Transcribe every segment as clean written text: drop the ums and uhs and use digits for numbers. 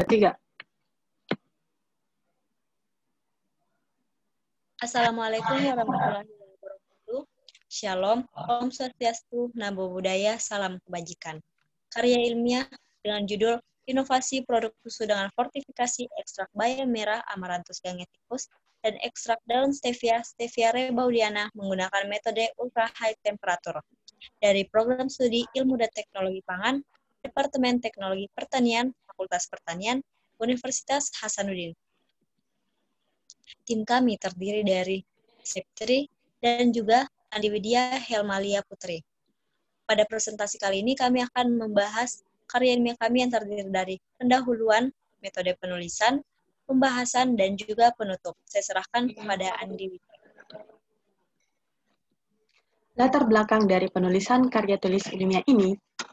Tiga. Assalamualaikum warahmatullahi wabarakatuh. Shalom, Om Swastiastu, Namo Buddhaya, Salam Kebajikan. Karya ilmiah dengan judul Inovasi Produk Susu dengan Fortifikasi Ekstrak Bayam Merah Amaranthus gangeticus dan ekstrak daun stevia, Stevia rebaudiana menggunakan metode ultra high temperature dari Program Studi Ilmu dan Teknologi Pangan, Departemen Teknologi Pertanian, Fakultas Pertanian, Universitas Hasanuddin. Tim kami terdiri dari Septri dan juga Andi Widya Helmalia Putri. Pada presentasi kali ini kami akan membahas karya ilmiah kami yang terdiri dari pendahuluan, metode penulisan, pembahasan, dan juga penutup. Saya serahkan kepada Andi Widya. Latar belakang dari penulisan karya tulis ilmiah ini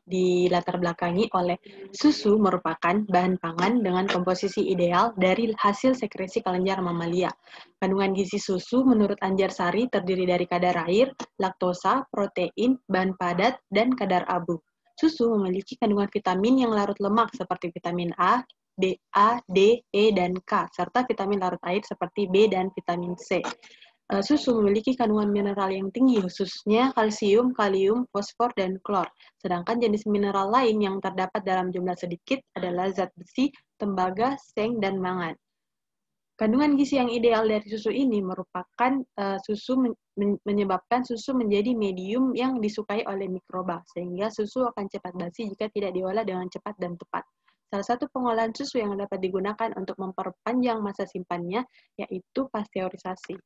dilatar belakangi oleh susu merupakan bahan pangan dengan komposisi ideal dari hasil sekresi kelenjar mamalia. Kandungan gizi susu menurut Anjarsari terdiri dari kadar air, laktosa, protein, bahan padat, dan kadar abu. Susu memiliki kandungan vitamin yang larut lemak seperti vitamin A, D, E, dan K, serta vitamin larut air seperti B dan vitamin C. Susu memiliki kandungan mineral yang tinggi, khususnya kalsium, kalium, fosfor, dan klor. Sedangkan jenis mineral lain yang terdapat dalam jumlah sedikit adalah zat besi, tembaga, seng, dan mangan. Kandungan gizi yang ideal dari susu ini merupakan menyebabkan susu menjadi medium yang disukai oleh mikroba, sehingga susu akan cepat basi jika tidak diolah dengan cepat dan tepat. Salah satu pengolahan susu yang dapat digunakan untuk memperpanjang masa simpannya yaitu pasteurisasi.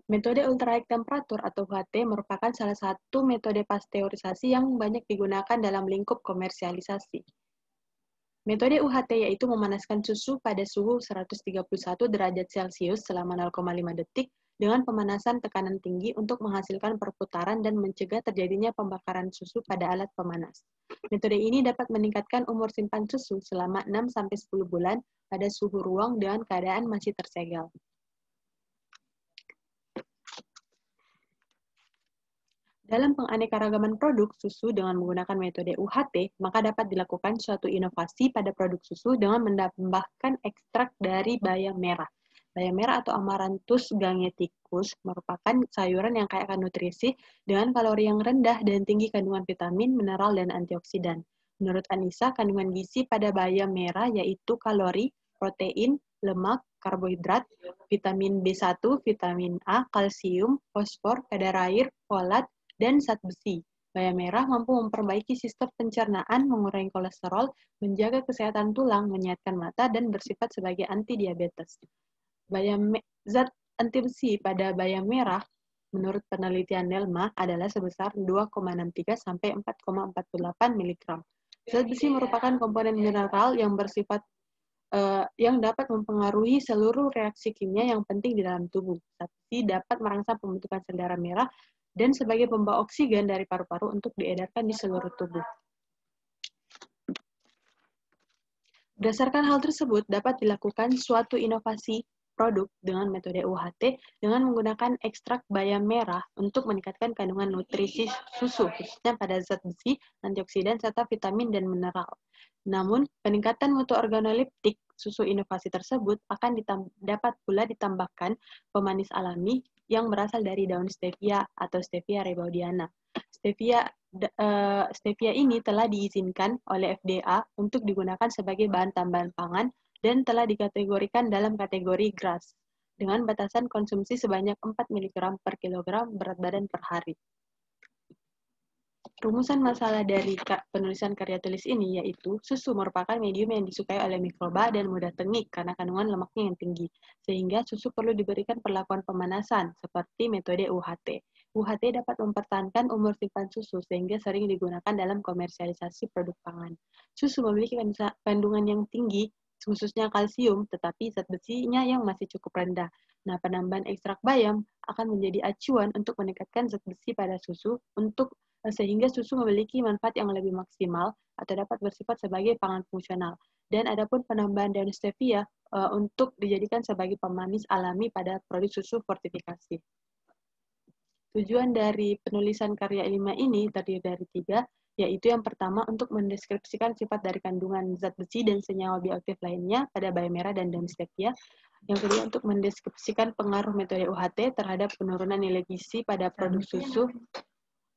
Metode ultra high temperature atau UHT merupakan salah satu metode pasteurisasi yang banyak digunakan dalam lingkup komersialisasi. Metode UHT yaitu memanaskan susu pada suhu 131 derajat Celcius selama 0,5 detik dengan pemanasan tekanan tinggi untuk menghasilkan perputaran dan mencegah terjadinya pembakaran susu pada alat pemanas. Metode ini dapat meningkatkan umur simpan susu selama 6-10 bulan pada suhu ruang dengan keadaan masih tersegel. Dalam penganekaragaman produk susu dengan menggunakan metode UHT, maka dapat dilakukan suatu inovasi pada produk susu dengan menambahkan ekstrak dari bayam merah. Bayam merah atau Amaranthus gangeticus merupakan sayuran yang kaya akan nutrisi dengan kalori yang rendah dan tinggi kandungan vitamin, mineral, dan antioksidan. Menurut Anissa, kandungan gizi pada bayam merah yaitu kalori, protein, lemak, karbohidrat, vitamin B1, vitamin A, kalsium, fosfor, kadar air, folat, dan zat besi. Bayam merah mampu memperbaiki sistem pencernaan, mengurangi kolesterol, menjaga kesehatan tulang, menyehatkan mata, dan bersifat sebagai anti-diabetes. Zat anti besi pada bayam merah, menurut penelitian Nelma, adalah sebesar 2,63 sampai 4,48 mg. Zat besi merupakan komponen mineral yang bersifat yang dapat mempengaruhi seluruh reaksi kimia yang penting di dalam tubuh. Zat besi dapat merangsang pembentukan sel darah merah dan sebagai pembawa oksigen dari paru-paru untuk diedarkan di seluruh tubuh. Berdasarkan hal tersebut, dapat dilakukan suatu inovasi produk dengan metode UHT dengan menggunakan ekstrak bayam merah untuk meningkatkan kandungan nutrisi susu, khususnya pada zat besi, antioksidan, serta vitamin dan mineral. Namun, peningkatan mutu organoleptik susu inovasi tersebut akan dapat pula ditambahkan pemanis alami yang berasal dari daun stevia atau Stevia rebaudiana. Stevia ini telah diizinkan oleh FDA untuk digunakan sebagai bahan tambahan pangan dan telah dikategorikan dalam kategori GRAS dengan batasan konsumsi sebanyak 4 mg per kilogram berat badan per hari. Rumusan masalah dari penulisan karya tulis ini yaitu susu merupakan medium yang disukai oleh mikroba dan mudah tengik karena kandungan lemaknya yang tinggi, sehingga susu perlu diberikan perlakuan pemanasan seperti metode UHT. UHT dapat mempertahankan umur simpan susu sehingga sering digunakan dalam komersialisasi produk pangan. Susu memiliki kandungan yang tinggi, khususnya kalsium, tetapi zat besinya yang masih cukup rendah. Nah, penambahan ekstrak bayam akan menjadi acuan untuk meningkatkan zat besi pada susu sehingga susu memiliki manfaat yang lebih maksimal atau dapat bersifat sebagai pangan fungsional. Dan adapun penambahan daun stevia untuk dijadikan sebagai pemanis alami pada produk susu fortifikasi. Tujuan dari penulisan karya ilmiah ini terdiri dari 3, yaitu yang pertama untuk mendeskripsikan sifat dari kandungan zat besi dan senyawa bioaktif lainnya pada bayam merah dan daun stevia. Yang kedua untuk mendeskripsikan pengaruh metode UHT terhadap penurunan nilai gizi pada produk susu.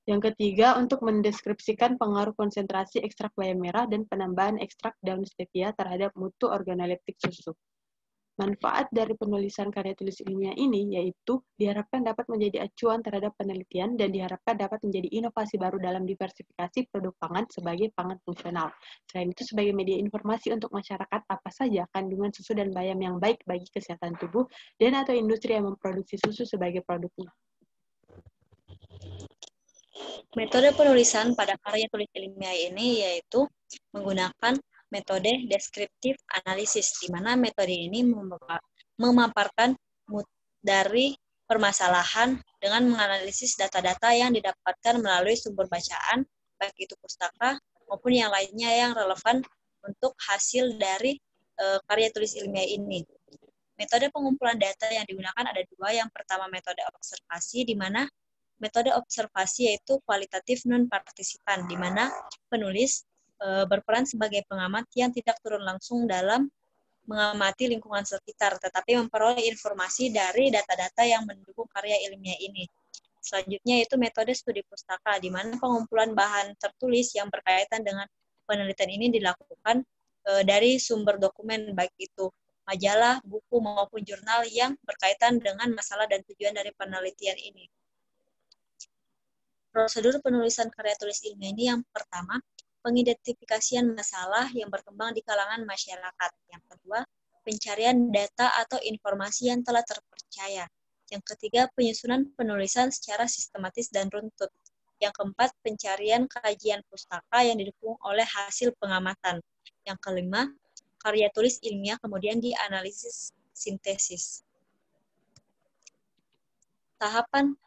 Yang ketiga, untuk mendeskripsikan pengaruh konsentrasi ekstrak bayam merah dan penambahan ekstrak daun stevia terhadap mutu organoleptik susu. Manfaat dari penulisan karya tulis ilmiah ini yaitu diharapkan dapat menjadi acuan terhadap penelitian dan diharapkan dapat menjadi inovasi baru dalam diversifikasi produk pangan sebagai pangan fungsional. Selain itu, sebagai media informasi untuk masyarakat apa saja kandungan susu dan bayam yang baik bagi kesehatan tubuh dan atau industri yang memproduksi susu sebagai produknya. Metode penulisan pada karya tulis ilmiah ini yaitu menggunakan metode deskriptif analisis, di mana metode ini memaparkan dari permasalahan dengan menganalisis data-data yang didapatkan melalui sumber bacaan, baik itu pustaka maupun yang lainnya yang relevan untuk hasil dari karya tulis ilmiah ini. Metode pengumpulan data yang digunakan ada dua. Yang pertama metode observasi, di mana metode observasi yaitu kualitatif non-partisipan, di mana penulis berperan sebagai pengamat yang tidak turun langsung dalam mengamati lingkungan sekitar, tetapi memperoleh informasi dari data-data yang mendukung karya ilmiah ini. Selanjutnya yaitu metode studi pustaka, di mana pengumpulan bahan tertulis yang berkaitan dengan penelitian ini dilakukan dari sumber dokumen, baik itu majalah, buku, maupun jurnal yang berkaitan dengan masalah dan tujuan dari penelitian ini. Prosedur penulisan karya tulis ilmiah ini yang pertama, pengidentifikasian masalah yang berkembang di kalangan masyarakat. Yang kedua, pencarian data atau informasi yang telah terpercaya. Yang ketiga, penyusunan penulisan secara sistematis dan runtut. Yang keempat, pencarian kajian pustaka yang didukung oleh hasil pengamatan. Yang kelima, karya tulis ilmiah kemudian dianalisis sintesis. Tahapan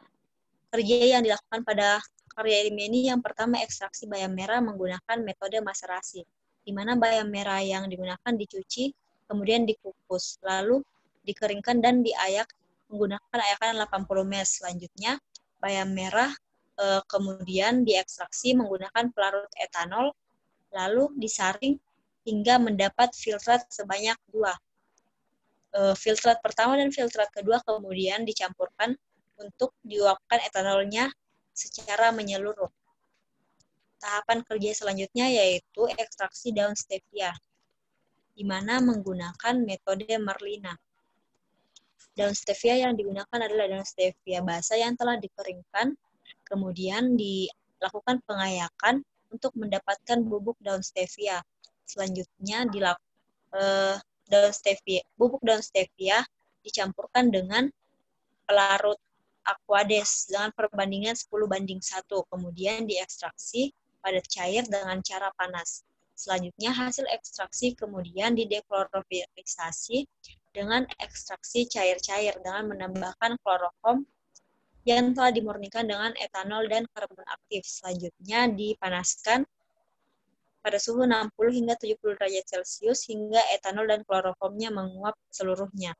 kerja yang dilakukan pada karya ilmiah ini yang pertama ekstraksi bayam merah menggunakan metode maserasi, di mana bayam merah yang digunakan dicuci, kemudian dikukus, lalu dikeringkan dan diayak menggunakan ayakan 80 ml. Selanjutnya, bayam merah kemudian diekstraksi menggunakan pelarut etanol, lalu disaring hingga mendapat filtrat sebanyak 2. Filtrat pertama dan filtrat kedua kemudian dicampurkan untuk diuapkan etanolnya secara menyeluruh. Tahapan kerja selanjutnya yaitu ekstraksi daun stevia, di mana menggunakan metode Merlina. Daun stevia yang digunakan adalah daun stevia basah yang telah dikeringkan, kemudian dilakukan pengayakan untuk mendapatkan bubuk daun stevia. Selanjutnya bubuk daun stevia dicampurkan dengan pelarut Aquades dengan perbandingan 10:1, kemudian diekstraksi pada cair dengan cara panas. Selanjutnya hasil ekstraksi kemudian dideklorofilisasi dengan ekstraksi cair-cair dengan menambahkan kloroform yang telah dimurnikan dengan etanol dan karbon aktif. Selanjutnya dipanaskan pada suhu 60 hingga 70 derajat Celcius hingga etanol dan kloroformnya menguap seluruhnya.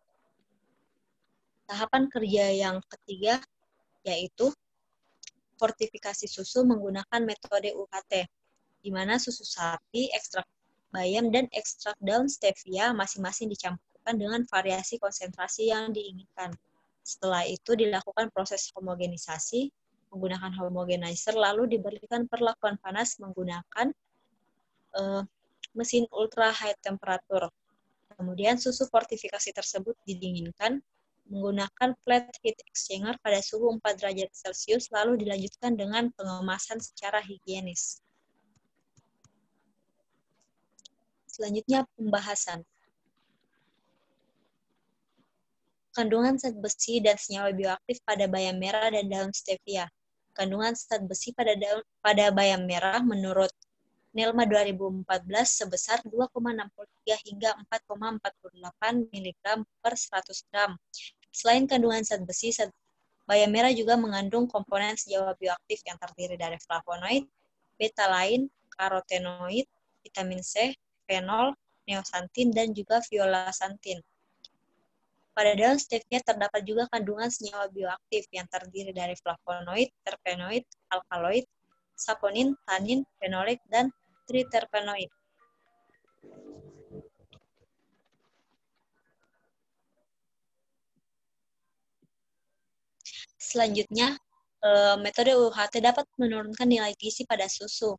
Tahapan kerja yang ketiga yaitu fortifikasi susu menggunakan metode UHT, di mana susu sapi, ekstrak bayam, dan ekstrak daun stevia masing-masing dicampurkan dengan variasi konsentrasi yang diinginkan. Setelah itu dilakukan proses homogenisasi menggunakan homogenizer, lalu diberikan perlakuan panas menggunakan mesin ultra high temperatur. Kemudian susu fortifikasi tersebut didinginkan menggunakan flat heat exchanger pada suhu 4 derajat Celcius, lalu dilanjutkan dengan pengemasan secara higienis. Selanjutnya pembahasan. Kandungan zat besi dan senyawa bioaktif pada bayam merah dan daun stevia. Kandungan zat besi pada bayam merah menurut NILMA 2014 sebesar 2,63 hingga 4,48 mg per 100 gram. Selain kandungan zat besi, bayam merah juga mengandung komponen senyawa bioaktif yang terdiri dari flavonoid, betalain, karotenoid, vitamin C, fenol, neosantin, dan juga violasantin. Pada daun stevia terdapat juga kandungan senyawa bioaktif yang terdiri dari flavonoid, terpenoid, alkaloid, saponin, tanin, fenolik, dan triterpenoid. Selanjutnya, metode UHT dapat menurunkan nilai gizi pada susu.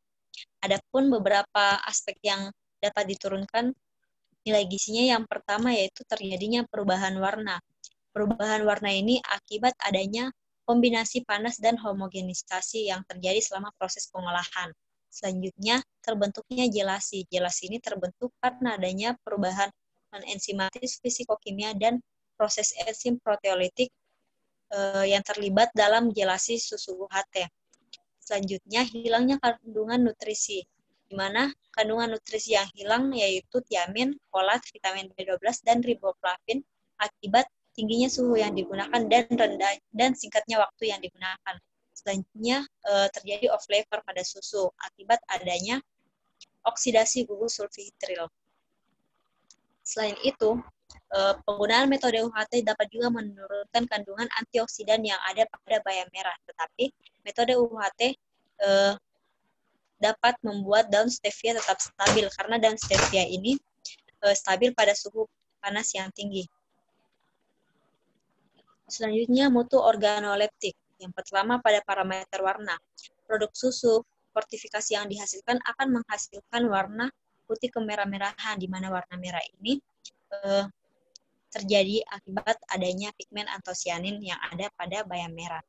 Adapun beberapa aspek yang dapat diturunkan nilai gizinya, yang pertama yaitu terjadinya perubahan warna. Perubahan warna ini akibat adanya kombinasi panas dan homogenisasi yang terjadi selama proses pengolahan. Selanjutnya, terbentuknya jelasi. Jelasi ini terbentuk karena adanya perubahan non-enzimatis, fisikokimia, dan proses enzim proteolitik yang terlibat dalam jelasi susu UHT. Selanjutnya, hilangnya kandungan nutrisi, di mana kandungan nutrisi yang hilang yaitu tiamin, folat, vitamin B12, dan riboflavin akibat tingginya suhu yang digunakan dan singkatnya waktu yang digunakan. Selanjutnya, terjadi off flavor pada susu akibat adanya oksidasi gugus sulfitril. Selain itu, penggunaan metode UHT dapat juga menurunkan kandungan antioksidan yang ada pada bayam merah. Tetapi metode UHT dapat membuat daun stevia tetap stabil karena daun stevia ini stabil pada suhu panas yang tinggi. Selanjutnya, mutu organoleptik. Yang pertama pada parameter warna. Produk susu fortifikasi yang dihasilkan akan menghasilkan warna putih kemerah-merahan, di mana warna merah ini terjadi akibat adanya pigmen antosianin yang ada pada bayam merah.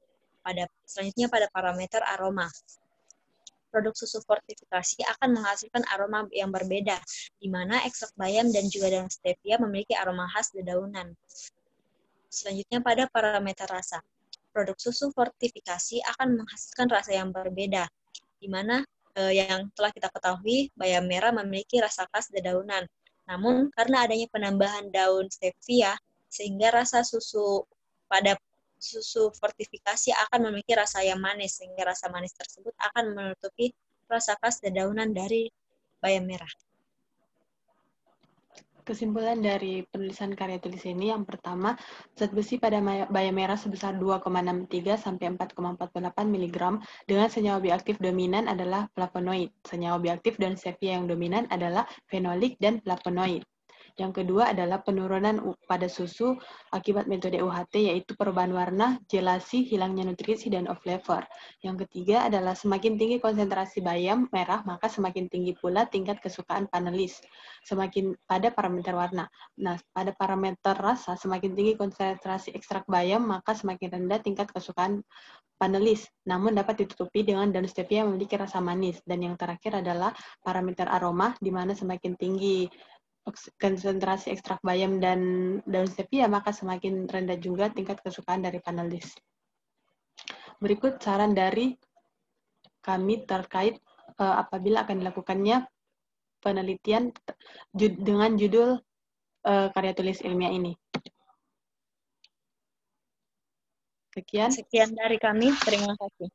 Selanjutnya pada parameter aroma. Produk susu fortifikasi akan menghasilkan aroma yang berbeda, di mana ekstrak bayam dan juga daun stevia memiliki aroma khas dedaunan. Selanjutnya pada parameter rasa. Produk susu fortifikasi akan menghasilkan rasa yang berbeda, di mana yang telah kita ketahui bayam merah memiliki rasa khas dedaunan. Namun, karena adanya penambahan daun stevia, sehingga rasa susu pada susu fortifikasi akan memiliki rasa yang manis, sehingga rasa manis tersebut akan menutupi rasa khas dedaunan dari bayam merah. Kesimpulan dari penulisan karya tulis ini, yang pertama, zat besi pada bayam merah sebesar 2,63 sampai 4,48 mg dengan senyawa bioaktif dominan adalah flavonoid. Senyawa bioaktif dan stevia yang dominan adalah fenolik dan flavonoid. Yang kedua adalah penurunan pada susu akibat metode UHT, yaitu perubahan warna, jelasi, hilangnya nutrisi, dan off flavor. Yang ketiga adalah semakin tinggi konsentrasi bayam merah, maka semakin tinggi pula tingkat kesukaan panelis. Semakin pada parameter warna. Nah, pada parameter rasa, semakin tinggi konsentrasi ekstrak bayam, maka semakin rendah tingkat kesukaan panelis, namun dapat ditutupi dengan daun stevia yang memiliki rasa manis. Dan yang terakhir adalah parameter aroma, di mana semakin tinggi konsentrasi ekstrak bayam dan daun stevia, maka semakin rendah juga tingkat kesukaan dari panelis. Berikut saran dari kami terkait apabila akan dilakukannya penelitian dengan judul karya tulis ilmiah ini. Sekian dari kami, terima kasih.